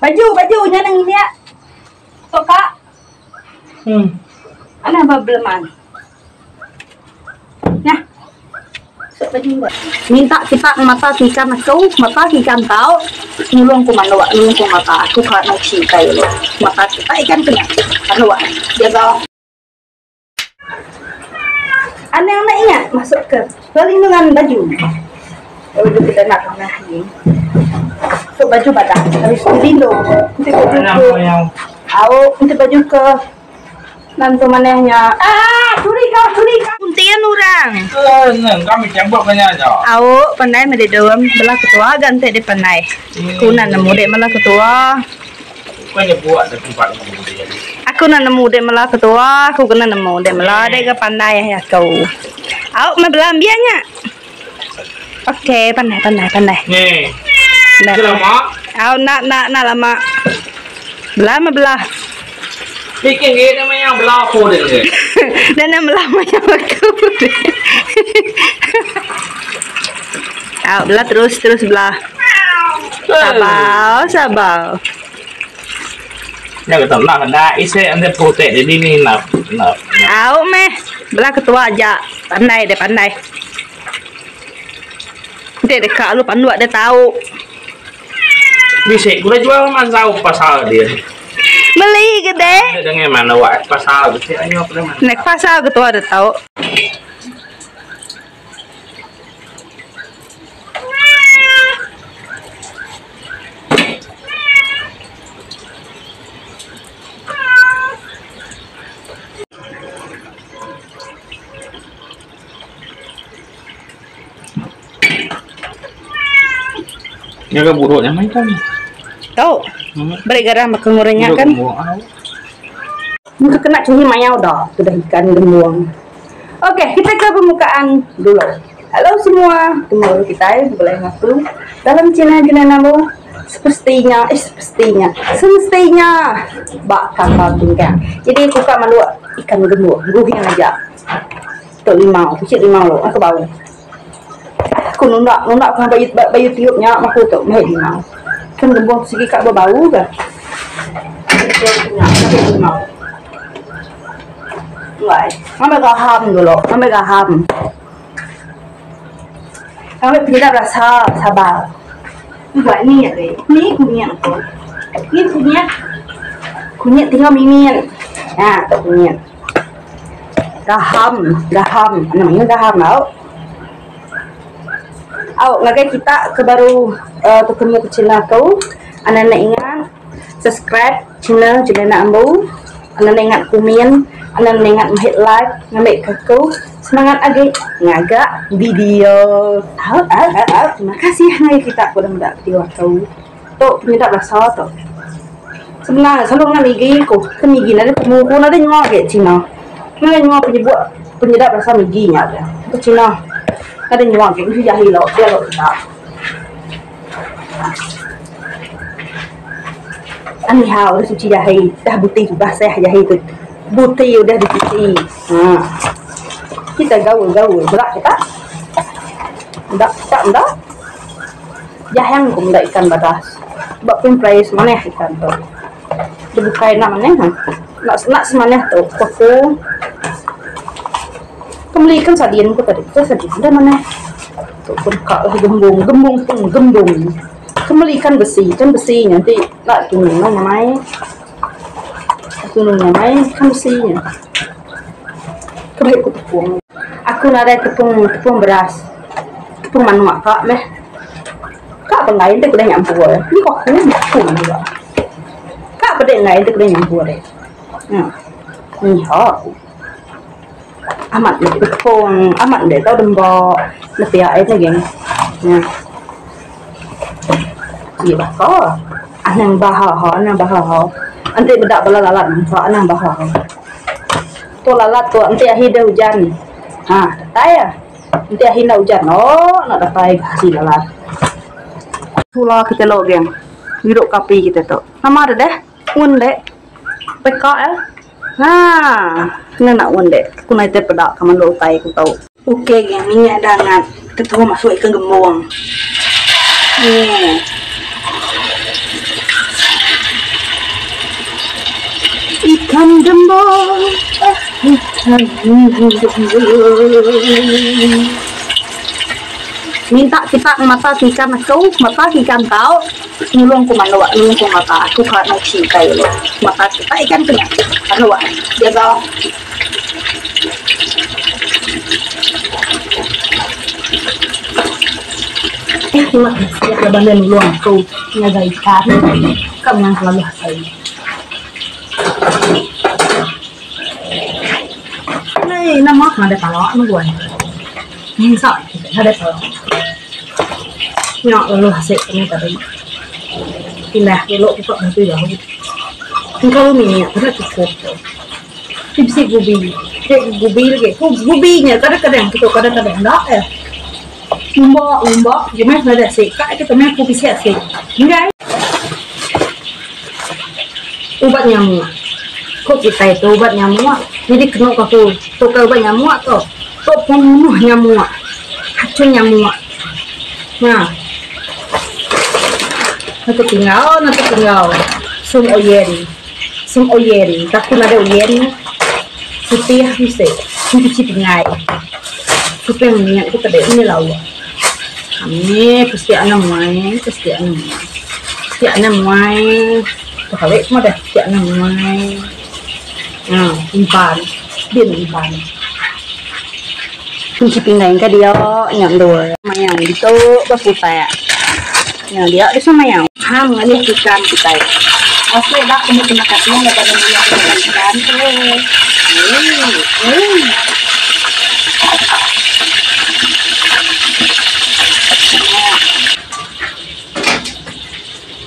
Bajunya nang ini ya. Tok Kak. Ana bableman. Nah. Sok baju enggak. Minta kita mata ikan aku, mata ikan kau. Nulung ku manwa, nulung ku mata aku ka nak si kayo. Mata kita ikan kena. Manwa. Jaga. Ana yang nak ingat masuk ke perlindungan baju. Baju kita nak ni. Untuk baju badak harus dilindung. Untuk baju ke untuk baju ke nanti manehnya. Curi kau. Puntian orang. Kami cembok banyak aja. Pandai mededom belah ketua ganti di pandai. Kuna nemu dek malah ketua. Banyak buat di tempat kemudian. Aku nemu dek malah ketua. Aku kena nemu dek malah dek ke pandai ya kau. Belah biarnya. Oke, pandai. Nih. Lama. Nak lama. Belah. Bikin gini namanya belah aku deh. Dan nama lamanya aku. Belah terus belah. Sabar. Ya kita nak ada isi anda putih jadi ni nak. Belah ketua aja. Pandai. Dia dekat lu pandu ada tahu. Bisa guna jual mansau pasal dia. Beli gede. Dengan mana wak pasal gitu ayo apa namanya? Nek pasal ketua ada tahu. Jaga buruknya main kan? Tahu. Beri garam makan gorengnya kan? Muka kena cumi mayau dah. Sudah ikan gembuang. Oke, kita ke permukaan dulu. Halo semua, kembali kita boleh masuk dalam channel Namo. Semestinya bakal tinggal. Jadi aku kan malu ikan gembuang, ruhin aja. Tuh limau loh, aku bau. Aku nundak kan bayu tiupnya, aku tuh meh limau. Kan gembuang segi kak bau kan? Ngambil gaham dulu, ngambil penyedap rasa sabar. Enggak ni ya deh, ni kunyit aku. Ni kunyit tinggal mimin. Nah, tak kunyit. Gaham, namanya gaham tau. Lagi kita ke baru ketemu ke channel kau. Anak-anak ingat subscribe channel Ambu. Anak-anak ingat komen, anak-anak ingat hit like, ngambil kakau. Semangat lagi ngagak video. Terima kasih ngai kita pada mendak video kau. Tok penyedap rasa tok. Sebenarnya selalu ngamigi ko, kemigi nanti pemuku nanti nyok ke Cina. Nanti nyok penyedap rasa miginya ada. Ke Cina. Ada nyuang ke itu jahi lo, dia lo tak. Ani hao udah suci jahi, dah putih sudah saya jahi tu. Putih udah dicuci. Kita gaul berak kita. Enggak. Jahang kum dah ikan badas. Sebab pun price mana ikan tu. Dibukain namanya. Nak semaneh tu. Aku kembali ikan sadian ko tadi. Sadian dah mana? Tu pun kak lah gembung. Kembali ikan besi nanti nak tunung namanya. Kan besinya. Kebaik ku tepung. Aku nak ada tepung beras. Tepung manuak kak meh. Kak pengain tu kuda nyampu ya. Ni kok aku tepung juga. Kak pada ngain tu kuda nyampu deh. Ni ho. Amat deh tepung, amat deh tau dembok. Lebih air lagi. Nah. Iya kok. Anang bahah. Nanti bedak bala lalat nampak anang bahah. Tu lalat tu nanti akhir dah hujan. Datai ya. Nanti akhir dah hujan. Nak datai hasil lalat. Tulah kita lo geng. Wiruk kapi kita tu. Nama ada deh. Un deh. Pekak ya. Kena nak un deh. Aku naik terpedak kaman lo utai aku tahu. Oke geng, minyak dah hangat. Kita tunggu masuk ikan gembuang. Nih. Mandembong minta kita mata ikan aku mata ikan kau nulung ku manwa nulung ku mata aku kan mau cintai lo mata kita ikan kena manwa dia kau terima kasih ya banda nulung aku nyaga ikan kamu yang selalu hasil này nó móc mà để tao nó buồn nhưng sợ thì để tao nhỏ rồi sẽ nên tao đi thì là cái lỗ của cậu bây giờ không có mình nhận rất là cực tim xịt gubi là cái gubi nhỉ cái đèn cái đèn đó umbo gimana ada sih kak itu temen kopi sehat sih enggak obat nyamuk kok kita itu obat nyamuk jadi kena aku tukar obat nyamuk tuh kok pembunuh nyamuk racun nyamuk nah nanti tinggal sum oyen tapi ada oyen putih bisa cuci pengai kupeng minyak itu kedai ini lah kami pasti anak muai terkawin semua dah pasti anak muai impan kunci pinggang ke dia yang dua mayang itu berputar yang dia itu sama yang ham ini ikan kita asli dah kena katanya pada minyak ikan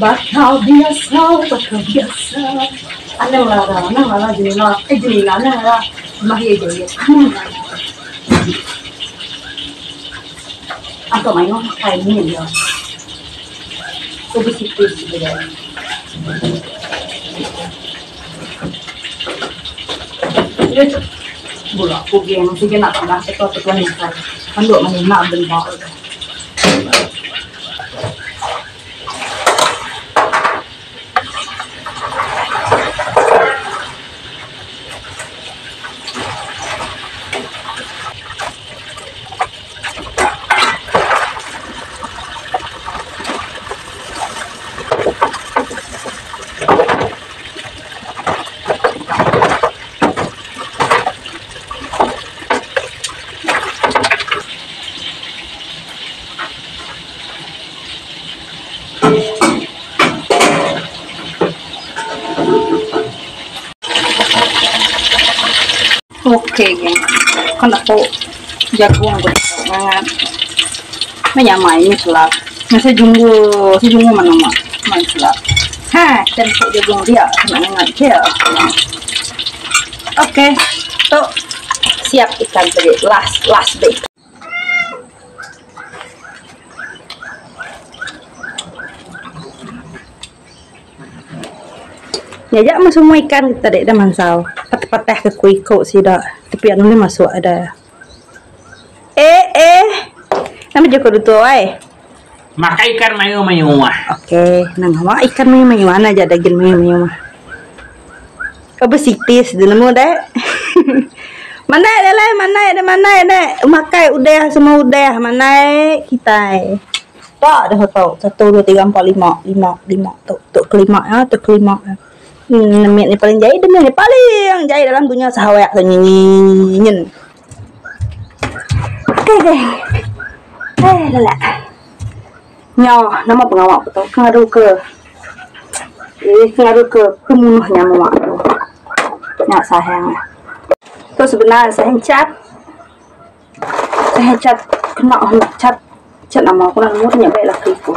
bakal biasa anang lala jeli lala mahir jeli atau main kayak ini ya obesitas gitu ya bola pugi yang sige nak tambah sekot tuan yang saya manduk menima bentar oke kan aku jagung banget menyamai ini selap masih jumbo mana main selap dan jagung dia sangat dia oke tuh siap ikan tadi last bait ya mas semua ikan kita dek dah mansau patah ke kuiko sih dah tapi anu ni masuk ada nama joko duto maka ikan mayu mah oke nama ikan mayu mana aja daging mayu mah kau besitis dulu mau deh mana ada makai udah semua udah mana kita tak ada tahu 1 2 3 4 5 tuh kelima ya Nemit ni paling jahit demi ni paling jahit dalam dunia sahabat nyin. Oke geng. Lala. Nyo nama pengawak betul. Ngaruh ke pembunuh nyamuk. Nyak sayang. Itu sebenarnya saya cat kena cat nama aku nak murnya baiklah kiku.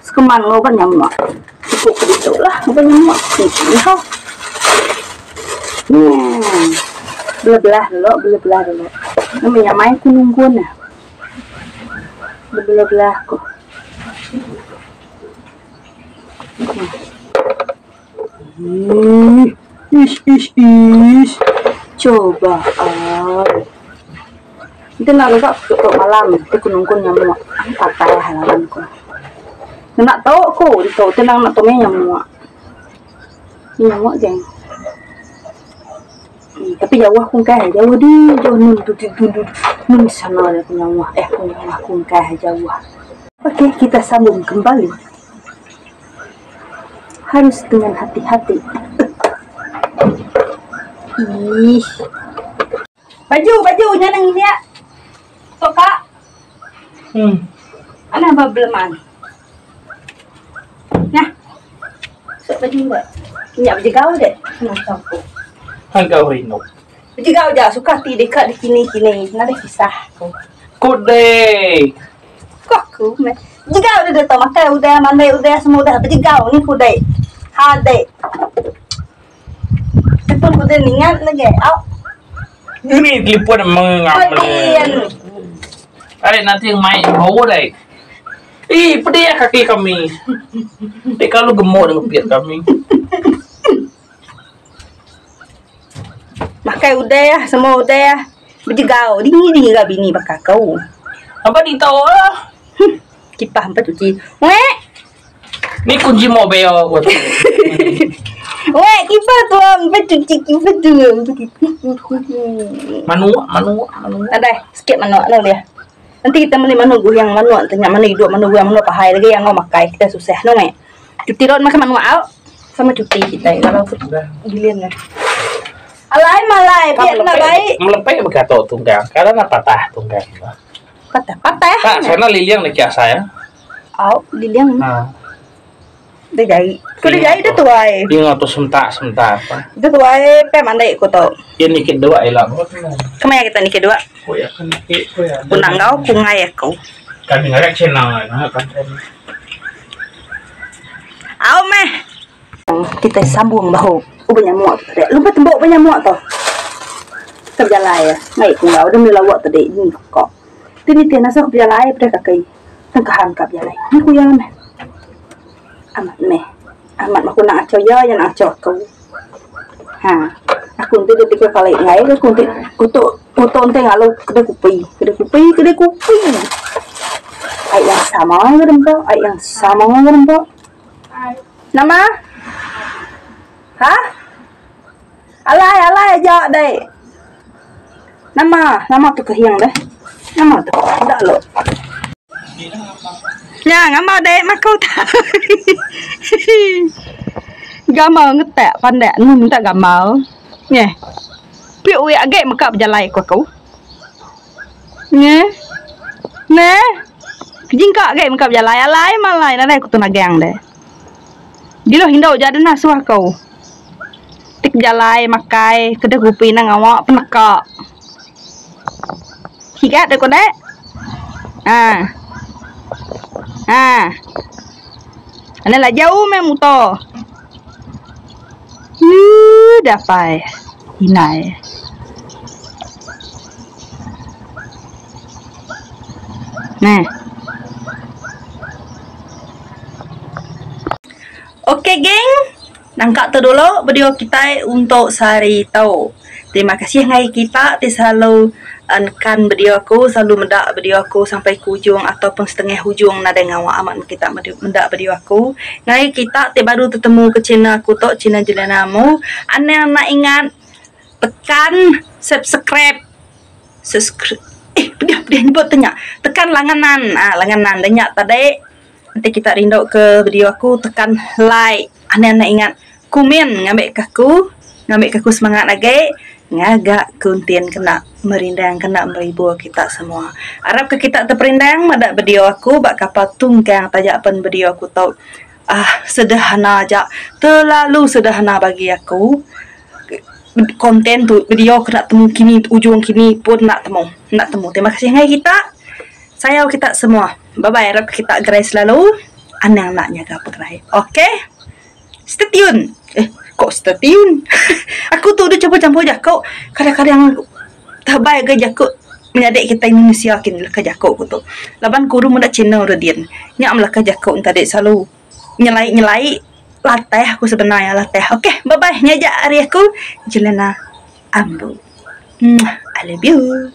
Sekeman ngoban nyamuk. Cukup begitu lah, bukan nyamuk ini kau belah dulu namanya main kununggun ya belah kok coba itu nak lupa untuk malam itu kununggun nyamuk patah halamanku nak tahu aku itu tenang nak tomenya nyamuk Nyawa geng. Tapi jauh kung kah jauh di jauh nun sana ada penyawa penyawa kung kah jauh. Oke, kita sambung kembali. Harus dengan hati-hati. Ih. Baju nang ini ya. Toka. Ana bableman. Nah. Sok baju enggak? Nyak baju kau deh. Senang campur. Hanggang rino. Baju kau aja suka ti dekat di kini. Nada kisah. Kudai. Kok ku me. Baju kau udah tahu makan udah mandai udah semua udah baju kau ni kudai. Hade. Tepun kudai ningat lagi. Au. Ini liput mengam. Ada nanti yang main bau deh. Ih, pedih ya kaki kami. Kalau gemuk dengan piat kami. Makai udah ya, semua udah ya. Berjegau, dingin gak bini bakal kau. Apa ditahu lah? Kipah empat cuci. Weh, Ni kunci mobil buat. weh kipah tuh empat cuci kipah tuh. Manu. Ada sikit manu lo ya. Nanti kita beli manu yang manu, tanya mana hidup manu yang manu pahai lagi yang mau makai kita susah no me. Cuti rot makan manu out sama cuti kita kalau giliran. Alai malai, biar na baik. Melepek berkata tunggang, karena patah tunggang. Patah. Pak, sana liliang nih saya. Au, liliang. Nah, Dia jahit. Kau dia jahit dah tuai. dia ngatur sementar apa? Dia tuai pe mandai kau tahu. Ini kedua elang. Kemana kita ni kedua? Oh ya kan ya. Punang kau, kungai kau. Kami ngarek channel kan. Au meh. Kita sambung bahu. Banyak muak tadi. Lupa tembok banyak muak tu. Kerjalah ya. Ngai kau dah mula awak tadi ni kau. Tini tiada nasa kerjalah ya pada kaki. Tengkahan kerjalah. Ni kau yang meh. Amat meh. Amat aku nak acau ya, yang nak acau kau. Ha. Aku nanti dia tiga kali ngai. Aku nanti kutuk nanti ngalu kedai kupi. Air yang sama ngerempok. Nama? Hah? Alai aja deh. Nama tu kehiang deh. Nama tu tak lo. Ya, ngamal deh makau tak. Gamal ngetek pandai nu minta gamal. Nye. Pi ui agak maka berjalan kau. Nye. Ne. Jingka agak maka berjalan alai malai nanti aku tu nagang deh. Dilo hindau jadi nasuah kau. Tik jalai makai kedai kopi nang awak penekak. Hikat dek kodek. Ana lah jauh memuto. Dapai. Hinai. Nah. Oke, geng. Nangkap tu dulu video kita untuk sehari tahu. Terima kasih ngai kita selalu kan video aku, selalu mendak video aku sampai ke hujung ataupun setengah hujung nada ngawak amat kita mendak video aku. Ngai kita baru ketemu ke channel aku tu, channel Julianamu. Anda nak ingat tekan subscribe. Dia nyebut tanya. Tekan langanan. Langanan banyak tadi. Nanti kita rindu ke video aku, tekan like. Anda nak ingat komen ngambil kaku semangat lagi. Ngagak konten kena merindang, kena meribur kita semua. Harap ke kita terperindang pada video aku, bak kapal tunggang tajapan video aku tahu. Sederhana aja, terlalu sederhana bagi aku. Konten tu video kena temu kini, ujung kini pun nak temu. Terima kasih ngai kita. Sayang kita semua. Bye bye. Harap kita gerai selalu. Anang nak jaga pegerai. Okay? Stay tune. Kok stay tune? Aku tu udah campur-campur jakuk. Kadang-kadang terbaik ke jakuk menyadik kita Indonesia kini lah ke jakuk aku tu. Laban kuru muda channel radian. Nyak melaka jakuk tadi selalu nyelai latih aku sebenarnya latih. Okay, bye bye. Nyajak hari aku Juliana Ambu. I love you.